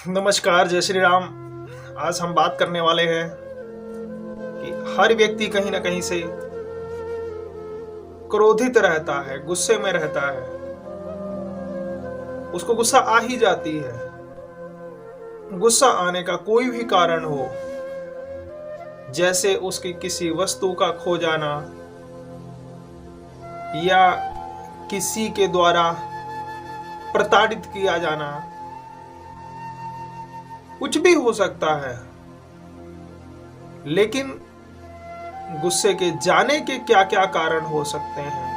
नमस्कार, जय श्री राम। आज हम बात करने वाले हैं कि हर व्यक्ति कहीं ना कहीं से क्रोधित रहता है, गुस्से में रहता है। उसको गुस्सा आ ही जाती है। गुस्सा आने का कोई भी कारण हो, जैसे उसकी किसी वस्तु का खो जाना या किसी के द्वारा प्रताड़ित किया जाना, कुछ भी हो सकता है। लेकिन गुस्से के जाने के क्या क्या कारण हो सकते हैं,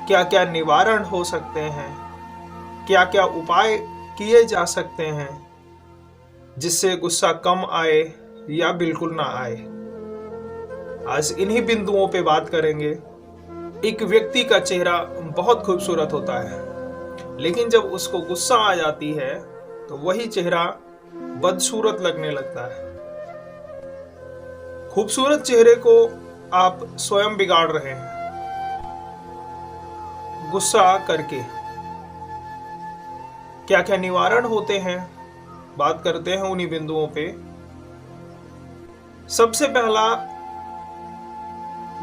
क्या क्या निवारण हो सकते हैं, क्या क्या उपाय किए जा सकते हैं जिससे गुस्सा कम आए या बिल्कुल ना आए। आज इन्हीं बिंदुओं पे बात करेंगे। एक व्यक्ति का चेहरा बहुत खूबसूरत होता है, लेकिन जब उसको गुस्सा आ जाती है तो वही चेहरा बदसूरत लगने लगता है। खूबसूरत चेहरे को आप स्वयं बिगाड़ रहे हैं गुस्सा करके। क्या क्या निवारण होते हैं, बात करते हैं उन्हीं बिंदुओं पे। सबसे पहला,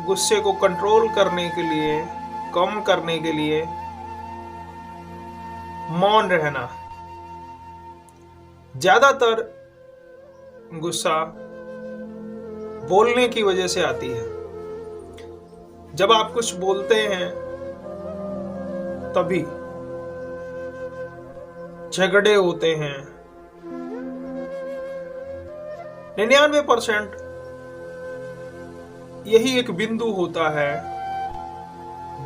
गुस्से को कंट्रोल करने के लिए, कम करने के लिए मौन रहना। ज्यादातर गुस्सा बोलने की वजह से आती है। जब आप कुछ बोलते हैं तभी झगड़े होते हैं। 99% यही एक बिंदु होता है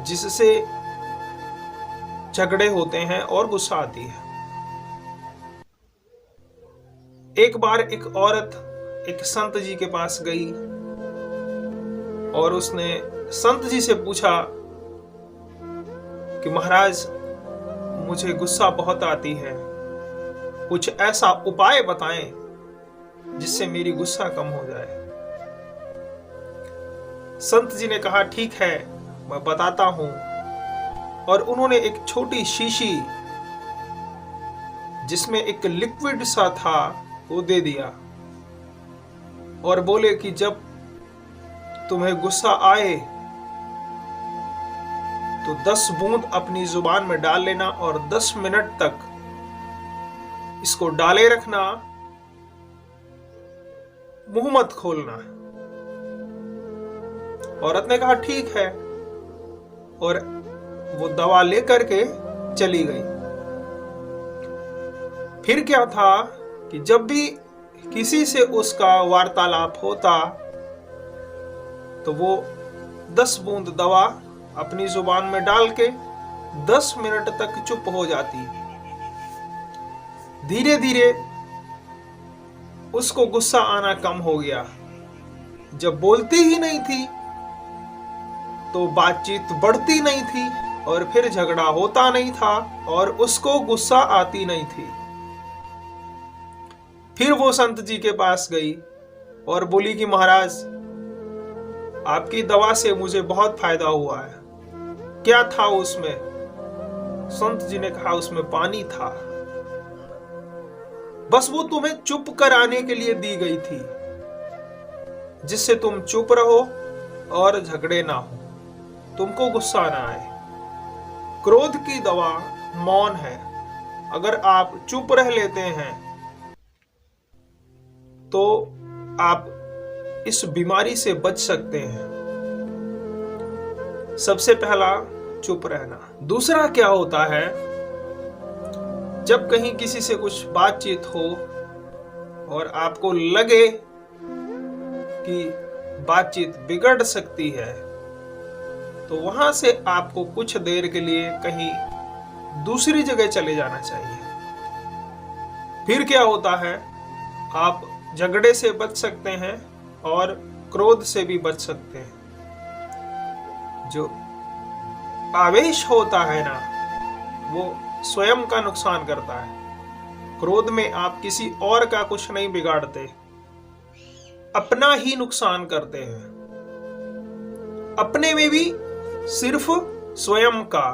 जिससे झगड़े होते हैं और गुस्सा आती है। एक बार एक औरत एक संत जी के पास गई और उसने संत जी से पूछा कि महाराज, मुझे गुस्सा बहुत आती है, कुछ ऐसा उपाय बताएं जिससे मेरी गुस्सा कम हो जाए। संत जी ने कहा, ठीक है, मैं बताता हूं। और उन्होंने एक छोटी शीशी जिसमें एक लिक्विड सा था वो दे दिया और बोले कि जब तुम्हें गुस्सा आए तो 10 बूंद अपनी जुबान में डाल लेना और 10 मिनट तक इसको डाले रखना, मुंह मत खोलना। औरत ने कहा ठीक है, और वो दवा लेकर के चली गई। फिर क्या था कि जब भी किसी से उसका वार्तालाप होता तो वो 10 बूंद दवा अपनी जुबान में डाल के 10 मिनट तक चुप हो जाती। धीरे धीरे उसको गुस्सा आना कम हो गया। जब बोलती ही नहीं थी तो बातचीत बढ़ती नहीं थी और फिर झगड़ा होता नहीं था और उसको गुस्सा आती नहीं थी। फिर वो संत जी के पास गई और बोली कि महाराज, आपकी दवा से मुझे बहुत फायदा हुआ है। क्या था उसमें? संत जी ने कहा, उसमें पानी था, बस वो तुम्हें चुप कराने के लिए दी गई थी, जिससे तुम चुप रहो और झगड़े ना हो, तुमको गुस्सा ना आए। क्रोध की दवा मौन है। अगर आप चुप रह लेते हैं तो आप इस बीमारी से बच सकते हैं। सबसे पहला, चुप रहना। दूसरा क्या होता है, जब कहीं किसी से कुछ बातचीत हो और आपको लगे कि बातचीत बिगड़ सकती है तो वहां से आपको कुछ देर के लिए कहीं दूसरी जगह चले जाना चाहिए। फिर क्या होता है, आप झगड़े से बच सकते हैं और क्रोध से भी बच सकते हैं। जो आवेश होता है ना, वो स्वयं का नुकसान करता है। क्रोध में आप किसी और का कुछ नहीं बिगाड़ते, अपना ही नुकसान करते हैं। अपने में भी सिर्फ स्वयं का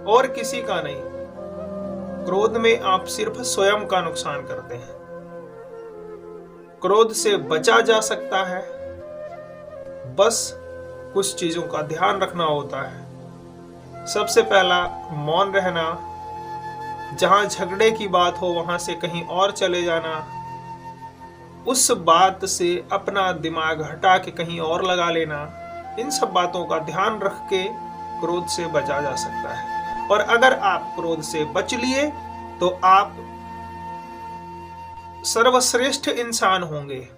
और किसी का नहीं। क्रोध में आप सिर्फ स्वयं का नुकसान करते हैं। क्रोध से बचा जा सकता है, बस कुछ चीजों का ध्यान रखना होता है। सबसे पहला, मौन रहना। जहां झगड़े की बात हो वहां से कहीं और चले जाना, उस बात से अपना दिमाग हटा के कहीं और लगा लेना। इन सब बातों का ध्यान रख के क्रोध से बचा जा सकता है। और अगर आप क्रोध से बच लिए तो आप सर्वश्रेष्ठ इंसान होंगे।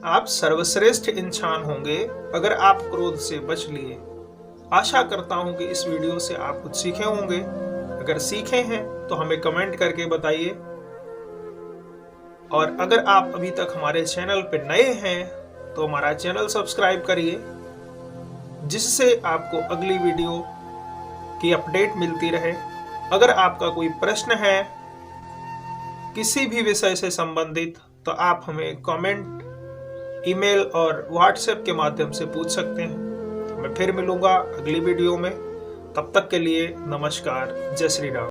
आप सर्वश्रेष्ठ इंसान होंगे अगर आप क्रोध से बच लिए। आशा करता हूं कि इस वीडियो से आप कुछ सीखे होंगे। अगर सीखे हैं तो हमें कमेंट करके बताइए। और अगर आप अभी तक हमारे चैनल पर नए हैं तो हमारा चैनल सब्सक्राइब करिए, जिससे आपको अगली वीडियो की अपडेट मिलती रहे। अगर आपका कोई प्रश्न है किसी भी विषय से संबंधित तो आप हमें कमेंट, ईमेल और व्हाट्सएप के माध्यम से पूछ सकते हैं। मैं फिर मिलूंगा अगली वीडियो में। तब तक के लिए नमस्कार। जय श्री राम।